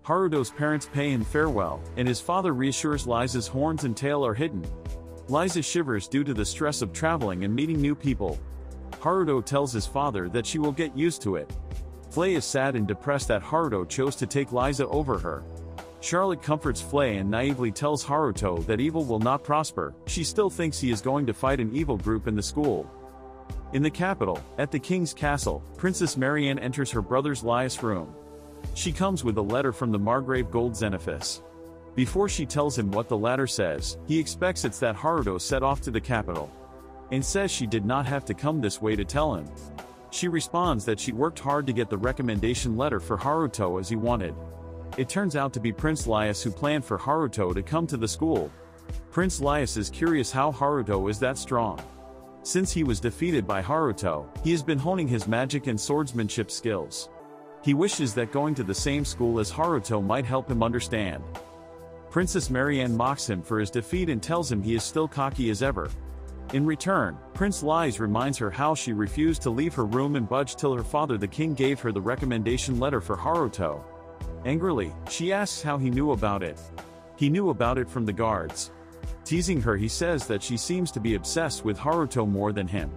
Haruto's parents pay him farewell, and his father reassures Liza's horns and tail are hidden. Liza shivers due to the stress of traveling and meeting new people. Haruto tells his father that she will get used to it. Flay is sad and depressed that Haruto chose to take Liza over her. Charlotte comforts Flay and naively tells Haruto that evil will not prosper. She still thinks he is going to fight an evil group in the school. In the capital, at the king's castle, Princess Marianne enters her brother's Laius room. She comes with a letter from the Margrave Gold Xenophis. Before she tells him what the latter says, he expects it's that Haruto set off to the capital, and says she did not have to come this way to tell him. She responds that she worked hard to get the recommendation letter for Haruto as he wanted. It turns out to be Prince Laius who planned for Haruto to come to the school. Prince Laius is curious how Haruto is that strong. Since he was defeated by Haruto, he has been honing his magic and swordsmanship skills. He wishes that going to the same school as Haruto might help him understand. Princess Marianne mocks him for his defeat and tells him he is still cocky as ever. In return, Prince Laius reminds her how she refused to leave her room and budge till her father the king gave her the recommendation letter for Haruto. Angrily, she asks how he knew about it. He knew about it from the guards. Teasing her, he says that she seems to be obsessed with Haruto more than him.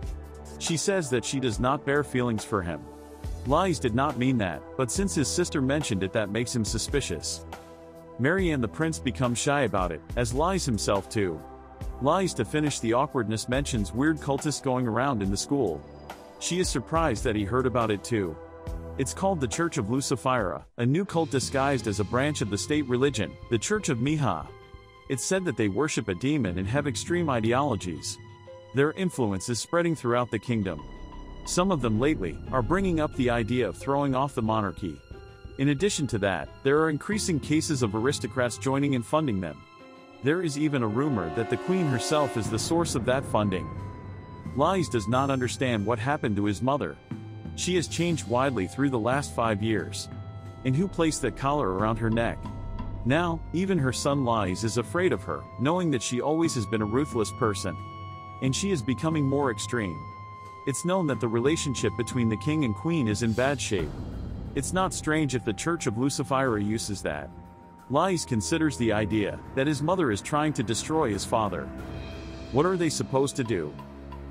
She says that she does not bear feelings for him. Laius did not mean that, but since his sister mentioned it, that makes him suspicious. Marianne the prince becomes shy about it, as Laius himself too. Laius, to finish the awkwardness, mentions weird cultists going around in the school. She is surprised that he heard about it too. It's called the Church of Lucifera, a new cult disguised as a branch of the state religion, the Church of Miha. It's said that they worship a demon and have extreme ideologies. Their influence is spreading throughout the kingdom. Some of them lately are bringing up the idea of throwing off the monarchy. In addition to that, there are increasing cases of aristocrats joining and funding them. There is even a rumor that the queen herself is the source of that funding. Laius does not understand what happened to his mother. She has changed widely through the last 5 years. And who placed that collar around her neck? Now, even her son Laius is afraid of her, knowing that she always has been a ruthless person. And she is becoming more extreme. It's known that the relationship between the king and queen is in bad shape. It's not strange if the Church of Lucifera uses that. Laius considers the idea that his mother is trying to destroy his father. What are they supposed to do?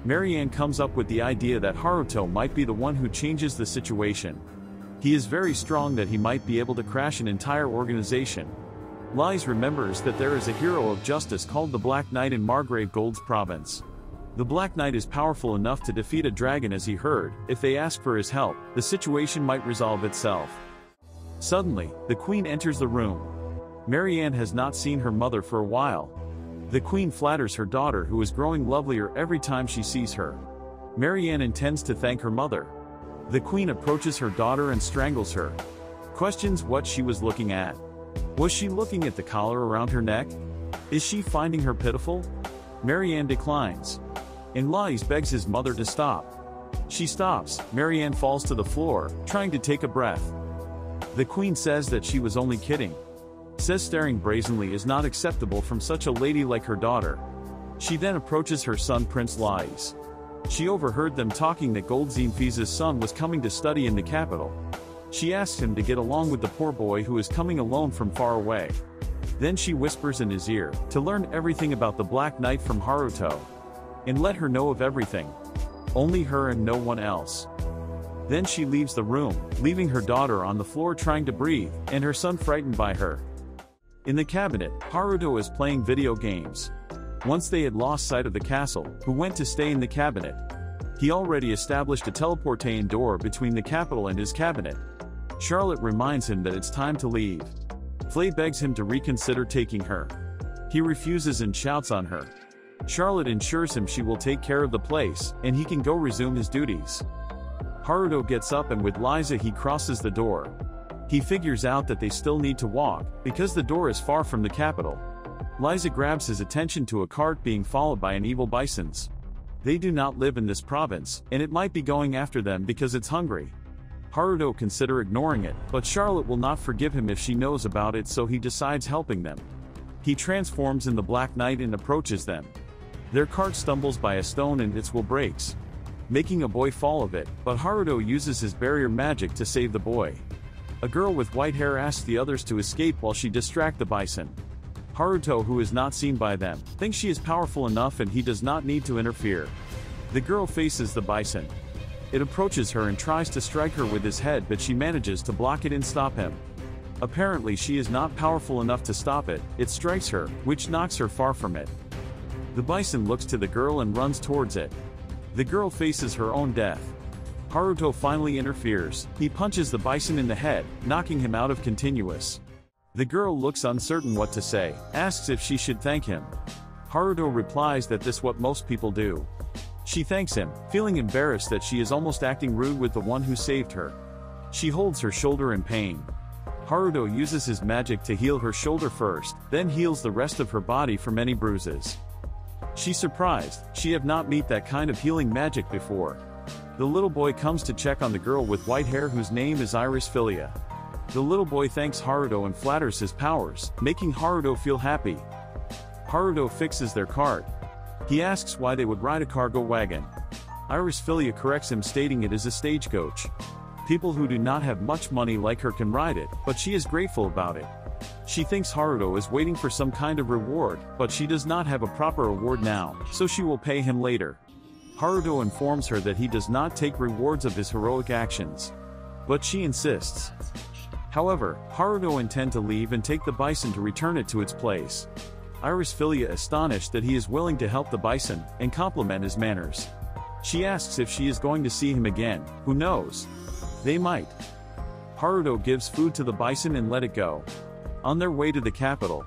Marianne comes up with the idea that Haruto might be the one who changes the situation. He is very strong, that he might be able to crash an entire organization. Laius remembers that there is a hero of justice called the Black Knight in Margrave Gold's province. The Black Knight is powerful enough to defeat a dragon, as he heard. If they ask for his help, the situation might resolve itself. Suddenly, the queen enters the room. Marianne has not seen her mother for a while. The queen flatters her daughter, who is growing lovelier every time she sees her. Marianne intends to thank her mother. The queen approaches her daughter and strangles her. Questions what she was looking at. Was she looking at the collar around her neck? Is she finding her pitiful? Marianne declines. And Laius begs his mother to stop. She stops. Marianne falls to the floor, trying to take a breath. The queen says that she was only kidding. Says staring brazenly is not acceptable from such a lady like her daughter. She then approaches her son Prince Laius. She overheard them talking that Gold Xenophis' son was coming to study in the capital. She asks him to get along with the poor boy who is coming alone from far away. Then she whispers in his ear to learn everything about the Black Knight from Haruto. And let her know of everything. Only her and no one else. Then she leaves the room, leaving her daughter on the floor trying to breathe, and her son frightened by her. In the cabinet, Haruto is playing video games. Once they had lost sight of the castle, who went to stay in the cabinet. He already established a teleportation door between the capital and his cabinet. Charlotte reminds him that it's time to leave. Flay begs him to reconsider taking her. He refuses and shouts on her. Charlotte ensures him she will take care of the place, and he can go resume his duties. Haruto gets up, and with Liza he crosses the door. He figures out that they still need to walk, because the door is far from the capital. Liza grabs his attention to a cart being followed by an evil bisons. They do not live in this province, and it might be going after them because it's hungry. Haruto consider ignoring it, but Charlotte will not forgive him if she knows about it, so he decides helping them. He transforms in the Black Knight and approaches them. Their cart stumbles by a stone and its wheel breaks, making a boy fall of it, but Haruto uses his barrier magic to save the boy. A girl with white hair asks the others to escape while she distracts the bison. Haruto, who is not seen by them, thinks she is powerful enough and he does not need to interfere. The girl faces the bison. It approaches her and tries to strike her with his head, but she manages to block it and stop him. Apparently she is not powerful enough to stop it. It strikes her, which knocks her far from it. The bison looks to the girl and runs towards it. The girl faces her own death. Haruto finally interferes. He punches the bison in the head, knocking him out of continuous. The girl looks uncertain what to say, asks if she should thank him. Haruto replies that this is what most people do. She thanks him, feeling embarrassed that she is almost acting rude with the one who saved her. She holds her shoulder in pain. Haruto uses his magic to heal her shoulder first, then heals the rest of her body from any bruises. She's surprised, she have not met that kind of healing magic before. The little boy comes to check on the girl with white hair whose name is Philia. The little boy thanks Haruto and flatters his powers, making Haruto feel happy. Haruto fixes their cart. He asks why they would ride a cargo wagon. Philia corrects him, stating it is a stagecoach. People who do not have much money like her can ride it, but she is grateful about it. She thinks Haruto is waiting for some kind of reward, but she does not have a proper reward now, so she will pay him later. Haruto informs her that he does not take rewards of his heroic actions. But she insists. However, Haruto intends to leave and take the bison to return it to its place. Philia, astonished that he is willing to help the bison, and compliment his manners. She asks if she is going to see him again. Who knows? They might. Haruto gives food to the bison and let it go. On their way to the capital,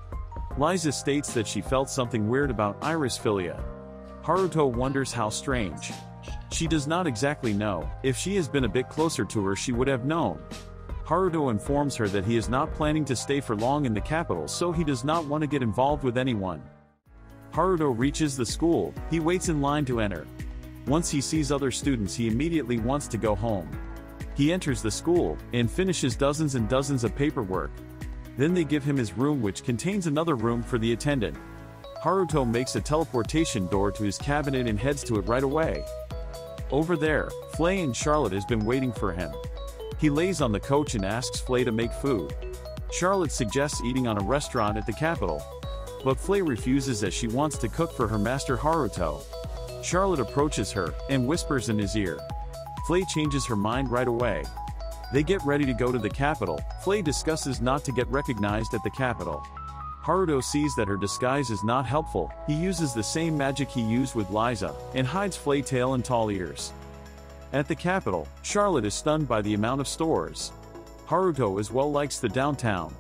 Liza states that she felt something weird about Philia. Haruto wonders how strange. She does not exactly know. If she has been a bit closer to her she would have known. Haruto informs her that he is not planning to stay for long in the capital, so he does not want to get involved with anyone. Haruto reaches the school. He waits in line to enter. Once he sees other students he immediately wants to go home. He enters the school, and finishes dozens and dozens of paperwork. Then they give him his room, which contains another room for the attendant. Haruto makes a teleportation door to his cabinet and heads to it right away. Over there, Flay and Charlotte has been waiting for him. He lays on the couch and asks Flay to make food. Charlotte suggests eating on a restaurant at the capital. But Flay refuses as she wants to cook for her master Haruto. Charlotte approaches her, and whispers in his ear. Flay changes her mind right away. They get ready to go to the capital. Flay discusses not to get recognized at the capital. Haruto sees that her disguise is not helpful. He uses the same magic he used with Liza, and hides Flay tail and tall ears. At the capital, Charlotte is stunned by the amount of stores. Haruto as well likes the downtown.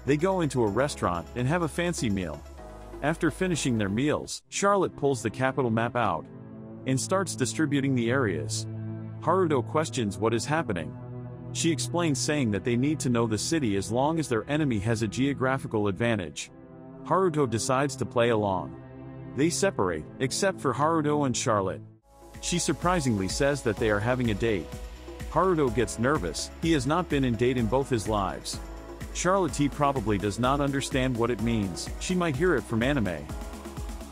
They go into a restaurant and have a fancy meal. After finishing their meals, Charlotte pulls the capital map out and starts distributing the areas. Haruto questions what is happening. She explains, saying that they need to know the city as long as their enemy has a geographical advantage. Haruto decides to play along. They separate, except for Haruto and Charlotte. She surprisingly says that they are having a date. Haruto gets nervous. He has not been in date in both his lives. Charlotte probably does not understand what it means. She might hear it from anime.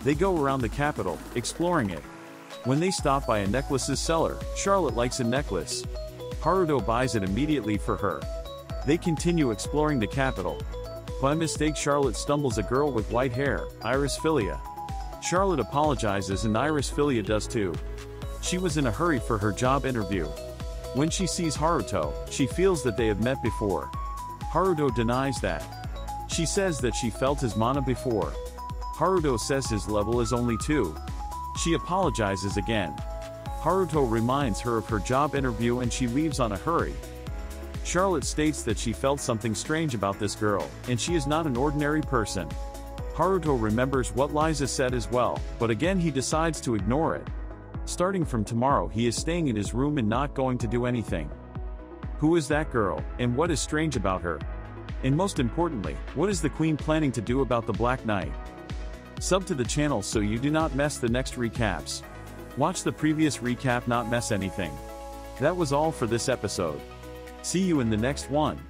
They go around the capital, exploring it. When they stop by a necklaces seller, Charlotte likes a necklace. Haruto buys it immediately for her. They continue exploring the capital. By mistake Charlotte stumbles a girl with white hair, Philia. Charlotte apologizes and Philia does too. She was in a hurry for her job interview. When she sees Haruto, she feels that they have met before. Haruto denies that. She says that she felt his mana before. Haruto says his level is only 2. She apologizes again. Haruto reminds her of her job interview and she leaves on a hurry. Charlotte states that she felt something strange about this girl, and she is not an ordinary person. Haruto remembers what Liza said as well, but again he decides to ignore it. Starting from tomorrow he is staying in his room and not going to do anything. Who is that girl, and what is strange about her? And most importantly, what is the Queen planning to do about the Black Knight? Sub to the channel so you do not miss the next recaps. Watch the previous recap, not miss anything. That was all for this episode. See you in the next one.